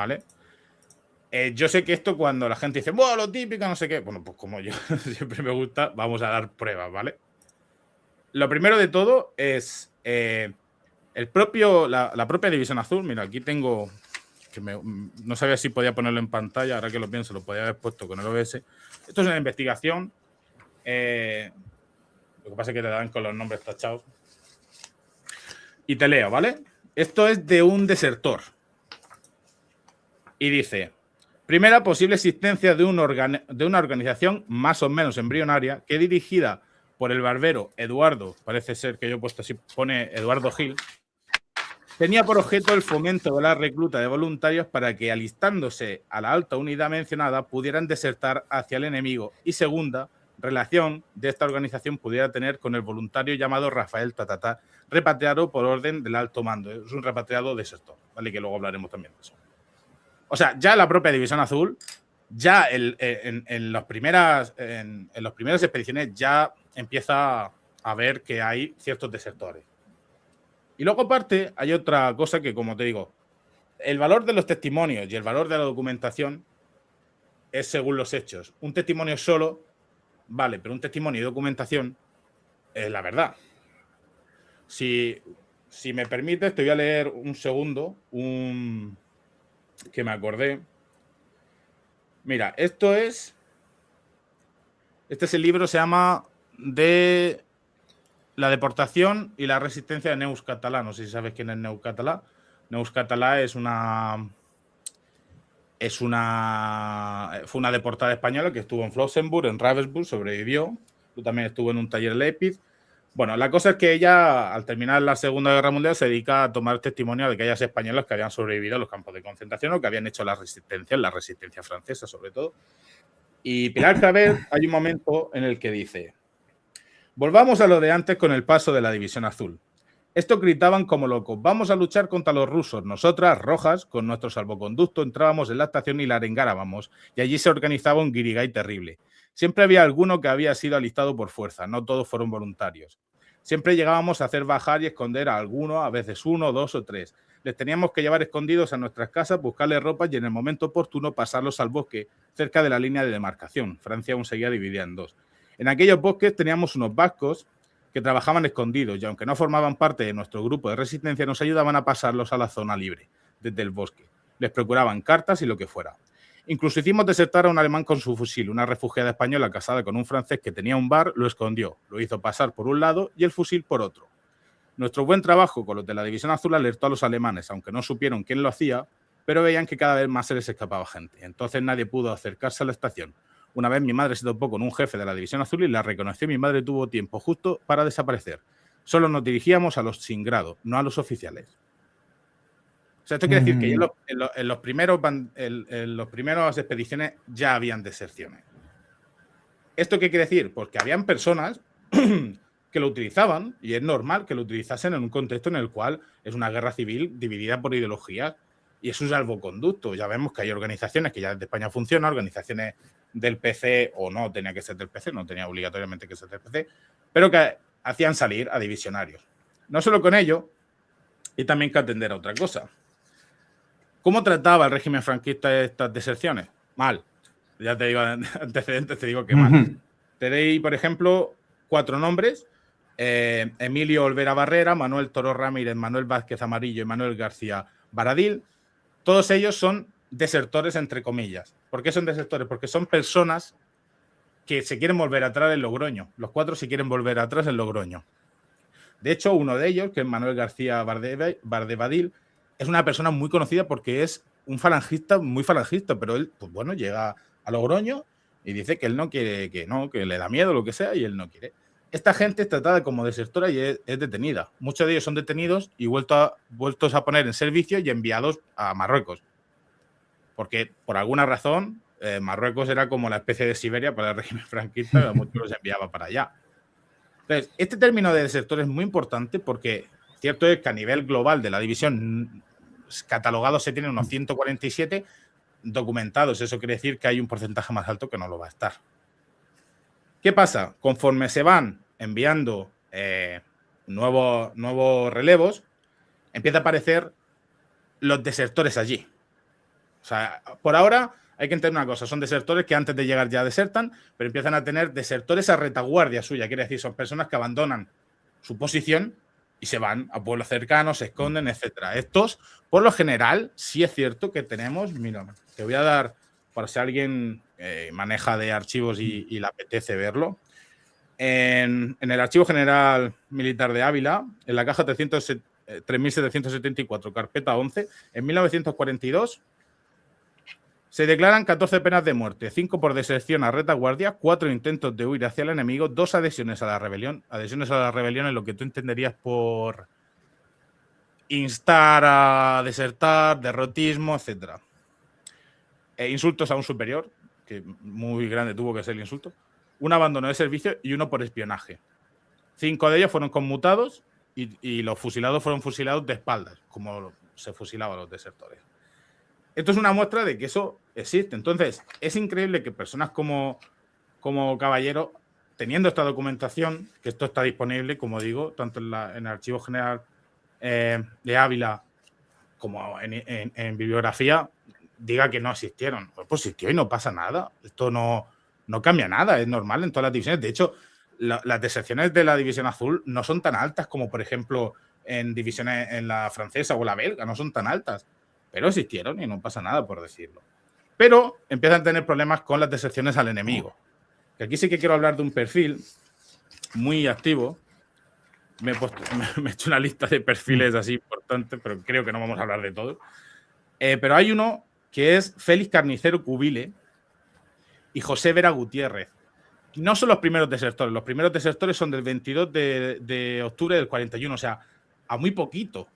¿vale? Yo sé que esto cuando la gente dice, bueno, lo típico, no sé qué, bueno, pues como yo siempre me gusta, vamos a dar pruebas, ¿vale? Lo primero de todo es la propia División Azul. Mira, aquí tengo, no sabía si podía ponerlo en pantalla, ahora que lo pienso, lo podía haber puesto con el OBS. Esto es una investigación, lo que pasa es que te dan con los nombres tachados. Y te leo, ¿vale? Esto es de un desertor. Y dice, primera posible existencia de una organización más o menos embrionaria que dirigida por el barbero Eduardo, parece ser que yo he puesto así, pone Eduardo Gil, tenía por objeto el fomento de la recluta de voluntarios para que, alistándose a la alta unidad mencionada, pudieran desertar hacia el enemigo. Y segunda, relación de esta organización pudiera tener con el voluntario llamado Rafael Tatatá, repatriado por orden del alto mando. Es un repatriado desertor, ¿vale? Que luego hablaremos también de eso. O sea, ya la propia División Azul, ya en las primeras expediciones ya empieza a ver que hay ciertos desertores. Y luego aparte hay otra cosa que, como te digo, el valor de los testimonios y el valor de la documentación es según los hechos. Un testimonio solo, vale, pero un testimonio y documentación es la verdad. Si me permites, te voy a leer un segundo, que me acordé. Mira, este es el libro, se llama De la deportación y la resistencia de Neus Català. No sé si sabes quién es Neus Català. Neus Català fue una deportada española que estuvo en Flossenburg, en Ravensburg, sobrevivió. También estuvo en un taller Leipzig. Bueno, la cosa es que ella, al terminar la Segunda Guerra Mundial, se dedica a tomar testimonio de aquellas españolas que habían sobrevivido a los campos de concentración o que habían hecho la resistencia francesa, sobre todo. Y Pilar Claver, hay un momento en el que dice: volvamos a lo de antes con el paso de la División Azul. Estos gritaban como locos: vamos a luchar contra los rusos. Nosotras, rojas, con nuestro salvoconducto, entrábamos en la estación y la arengábamos, y allí se organizaba un guirigay terrible. Siempre había alguno que había sido alistado por fuerza, no todos fueron voluntarios. Siempre llegábamos a hacer bajar y esconder a alguno, a veces uno, dos o tres. Les teníamos que llevar escondidos a nuestras casas, buscarles ropa y en el momento oportuno pasarlos al bosque, cerca de la línea de demarcación. Francia aún seguía dividida en dos. En aquellos bosques teníamos unos vascos que trabajaban escondidos y aunque no formaban parte de nuestro grupo de resistencia, nos ayudaban a pasarlos a la zona libre, desde el bosque. Les procuraban cartas y lo que fuera. Incluso hicimos desertar a un alemán con su fusil. Una refugiada española casada con un francés que tenía un bar lo escondió, lo hizo pasar por un lado y el fusil por otro. Nuestro buen trabajo con los de la División Azul alertó a los alemanes, aunque no supieron quién lo hacía, pero veían que cada vez más se les escapaba gente. Entonces nadie pudo acercarse a la estación. Una vez mi madre se topó con un jefe de la División Azul y la reconoció. Mi madre tuvo tiempo justo para desaparecer. Solo nos dirigíamos a los sin grado, no a los oficiales. O sea, esto quiere decir que en los primeros expediciones ya habían deserciones. ¿Esto qué quiere decir? Pues que habían personas que lo utilizaban, y es normal que lo utilizasen en un contexto en el cual es una guerra civil dividida por ideologías y es un salvoconducto. Ya vemos que hay organizaciones que ya desde España funcionan, organizaciones del PC, o no tenía que ser del PC, no tenía obligatoriamente que ser del PC, pero que hacían salir a divisionarios. No solo con ello, y también que atender a otra cosa. ¿Cómo trataba el régimen franquista estas deserciones? Mal. Ya te digo antecedentes, te digo que mal. Te doy, por ejemplo, 4 nombres: Emilio Olvera Barrera, Manuel Toro Ramírez, Manuel Vázquez Amarillo y Manuel García Baradil. Todos ellos son desertores, entre comillas. ¿Por qué son desertores? Porque son personas que se quieren volver atrás en Logroño. Los 4 se quieren volver atrás en Logroño. De hecho, uno de ellos, que es Manuel García Bardevadil, es una persona muy conocida porque es un falangista, muy falangista, pero él, pues bueno, llega a Logroño y dice que él no quiere, que le da miedo, lo que sea, y él no quiere. Esta gente es tratada como desertora y es detenida. Muchos de ellos son detenidos y vueltos a poner en servicio y enviados a Marruecos. Porque, por alguna razón, Marruecos era como la especie de Siberia para el régimen franquista, y muchos los enviaba para allá. Entonces, este término de desertor es muy importante porque cierto es que a nivel global de la división catalogados se tienen unos 147 documentados. Eso quiere decir que hay un porcentaje más alto que no lo va a estar. ¿Qué pasa? Conforme se van enviando nuevos relevos, empieza a aparecer los desertores allí. sea, por ahora hay que entender una cosa, son desertores que antes de llegar ya desertan, pero empiezan a tener desertores a retaguardia suya, quiere decir, son personas que abandonan su posición y se van a pueblos cercanos, se esconden, etcétera. Estos, por lo general, sí es cierto que tenemos, mira, te voy a dar, para si alguien maneja de archivos y le apetece verlo, en el Archivo General Militar de Ávila, en la caja 3774, carpeta 11, en 1942, se declaran 14 penas de muerte, 5 por deserción a retaguardia, 4 intentos de huir hacia el enemigo, 2 adhesiones a la rebelión. Adhesiones a la rebelión es lo que tú entenderías por instar a desertar, derrotismo, etc. Insultos a un superior, que muy grande tuvo que ser el insulto, un abandono de servicio y uno por espionaje. 5 de ellos fueron conmutados y los fusilados fueron fusilados de espaldas, como se fusilaban los desertores. Esto es una muestra de que eso existe. Entonces, es increíble que personas como Caballero, teniendo esta documentación, que esto está disponible, como digo, tanto en el Archivo General de Ávila como en bibliografía, diga que no existieron. Pues existió y no pasa nada. Esto no cambia nada, es normal en todas las divisiones. De hecho, las deserciones de la División Azul no son tan altas como, por ejemplo, en divisiones en la francesa o la belga, no son tan altas. Pero existieron y no pasa nada por decirlo. Pero empiezan a tener problemas con las deserciones al enemigo. Que aquí sí que quiero hablar de un perfil muy activo. Me he hecho una lista de perfiles así importantes, pero creo que no vamos a hablar de todos. Pero hay uno que es Félix Carnicero Cubile y José Vera Gutiérrez. No son los primeros desertores son del 22 de octubre del 41, o sea, a muy poquito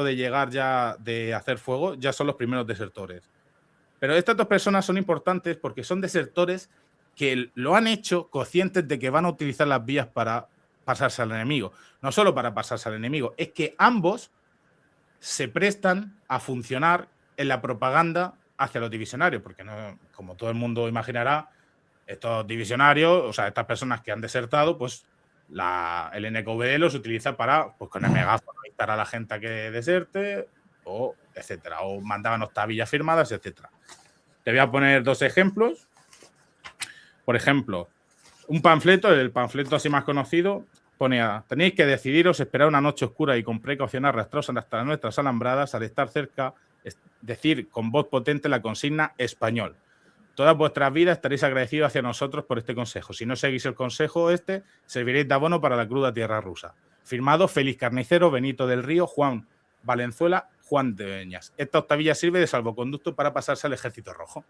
de llegar ya de hacer fuego, ya son los primeros desertores. Pero estas dos personas son importantes porque son desertores que lo han hecho conscientes de que van a utilizar las vías para pasarse al enemigo. No solo para pasarse al enemigo, es que ambos se prestan a funcionar en la propaganda hacia los divisionarios, porque no, como todo el mundo imaginará, estos divisionarios, o sea, estas personas que han desertado, pues el NKVD los utiliza para, pues con el megáfono, instar a la gente a que deserte, o etcétera, o mandaban octavillas firmadas, etcétera. Te voy a poner 2 ejemplos. Por ejemplo, un panfleto, el panfleto así más conocido, ponía: tenéis que decidiros, esperar una noche oscura y con precaución arrastraros hasta nuestras alambradas, al estar cerca, decir con voz potente la consigna español. Todas vuestras vidas estaréis agradecidos hacia nosotros por este consejo. Si no seguís el consejo serviréis de abono para la cruda tierra rusa. Firmado Félix Carnicero, Benito del Río, Juan Valenzuela, Juan de Beñas. Esta octavilla sirve de salvoconducto para pasarse al Ejército Rojo.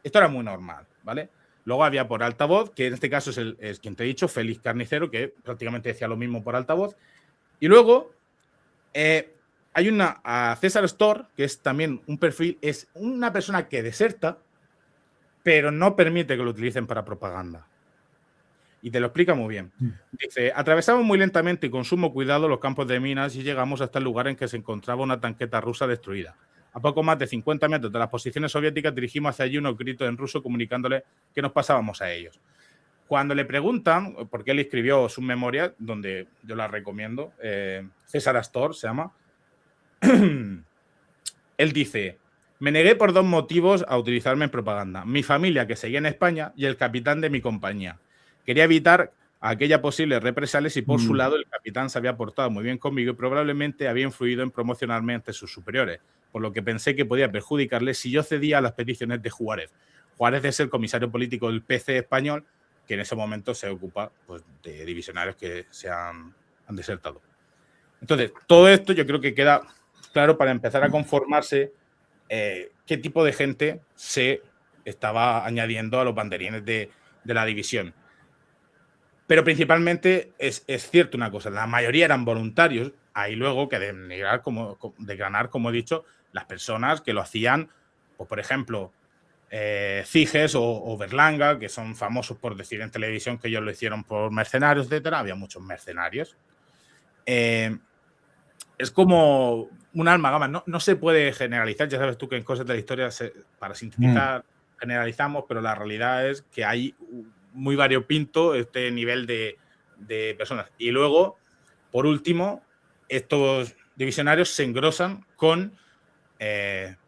Esto era muy normal, ¿vale? Luego había por altavoz, que en este caso es quien te he dicho, Félix Carnicero, que prácticamente decía lo mismo por altavoz. Y luego hay a César Storr, que es también un perfil, es una persona que deserta, pero no permite que lo utilicen para propaganda. Y te lo explica muy bien. Dice: atravesamos muy lentamente y con sumo cuidado los campos de minas y llegamos hasta el lugar en que se encontraba una tanqueta rusa destruida. A poco más de 50 metros de las posiciones soviéticas dirigimos hacia allí unos gritos en ruso comunicándole que nos pasábamos a ellos. Cuando le preguntan, porque él escribió sus memorias, donde yo las recomiendo, César Astor se llama, él dice: me negué por 2 motivos a utilizarme en propaganda. Mi familia, que seguía en España, y el capitán de mi compañía. Quería evitar aquella posible represalia y por su lado el capitán se había portado muy bien conmigo y probablemente había influido en promocionarme ante sus superiores, por lo que pensé que podía perjudicarle si yo cedía a las peticiones de Juárez. Juárez es el comisario político del PC español, que en ese momento se ocupa, pues, de divisionarios que se han desertado. Entonces, todo esto yo creo que queda claro para empezar a conformarse qué tipo de gente se estaba añadiendo a los banderines de la división. Pero principalmente es cierto una cosa, la mayoría eran voluntarios. Hay luego que denigrar, desgranar, como he dicho, las personas que lo hacían, pues, por ejemplo, Ciges o Berlanga, que son famosos por decir en televisión que ellos lo hicieron por mercenarios, etcétera. Había muchos mercenarios. Es como un alma gama. No se puede generalizar. Ya sabes tú que en cosas de la historia, para sintetizar, generalizamos, pero la realidad es que hay muy variopinto este nivel de personas. Y luego, por último, estos divisionarios se engrosan con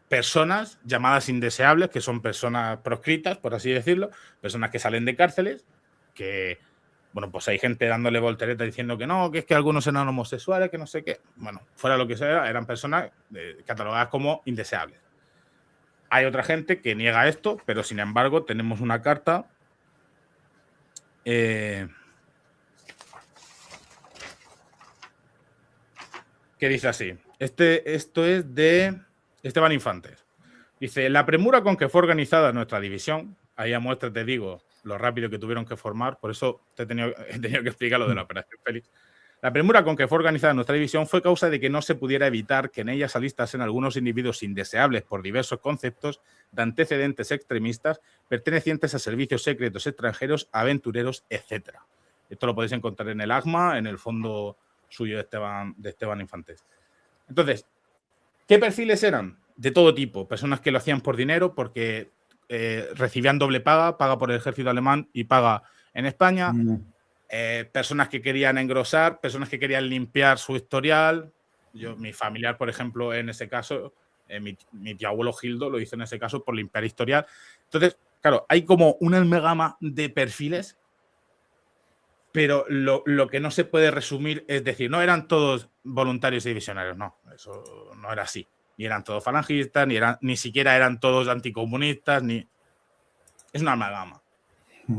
personas llamadas indeseables, que son personas proscritas, por así decirlo, personas que salen de cárceles, que, bueno, pues hay gente dándole voltereta diciendo que no, que es que algunos eran homosexuales, que no sé qué. Bueno, fuera lo que sea, eran personas catalogadas como indeseables. Hay otra gente que niega esto, pero sin embargo tenemos una carta que dice así. Esto es de Esteban Infantes. Dice, la premura con que fue organizada nuestra división, ahí a muestra te digo lo rápido que tuvieron que formar, por eso he tenido que explicar lo de la Operación Félix. La premura con que fue organizada nuestra división fue causa de que no se pudiera evitar que en ella se alistasen algunos individuos indeseables por diversos conceptos de antecedentes extremistas pertenecientes a servicios secretos extranjeros, aventureros, etc. Esto lo podéis encontrar en el ACMA, en el fondo suyo de Esteban Infantes. Entonces, ¿qué perfiles eran? De todo tipo. Personas que lo hacían por dinero, porque recibían doble paga, paga por el ejército alemán y paga en España. Personas que querían engrosar, personas que querían limpiar su historial. Mi familiar, por ejemplo, en ese caso, mi tío abuelo Gildo lo hizo en ese caso por limpiar historial. Entonces, claro, hay como una amalgama de perfiles, pero lo que no se puede resumir es decir, no eran todos voluntarios y divisionarios, no, eso no era así. Ni eran todos falangistas, ni siquiera eran todos anticomunistas, ni... Es una amalgama.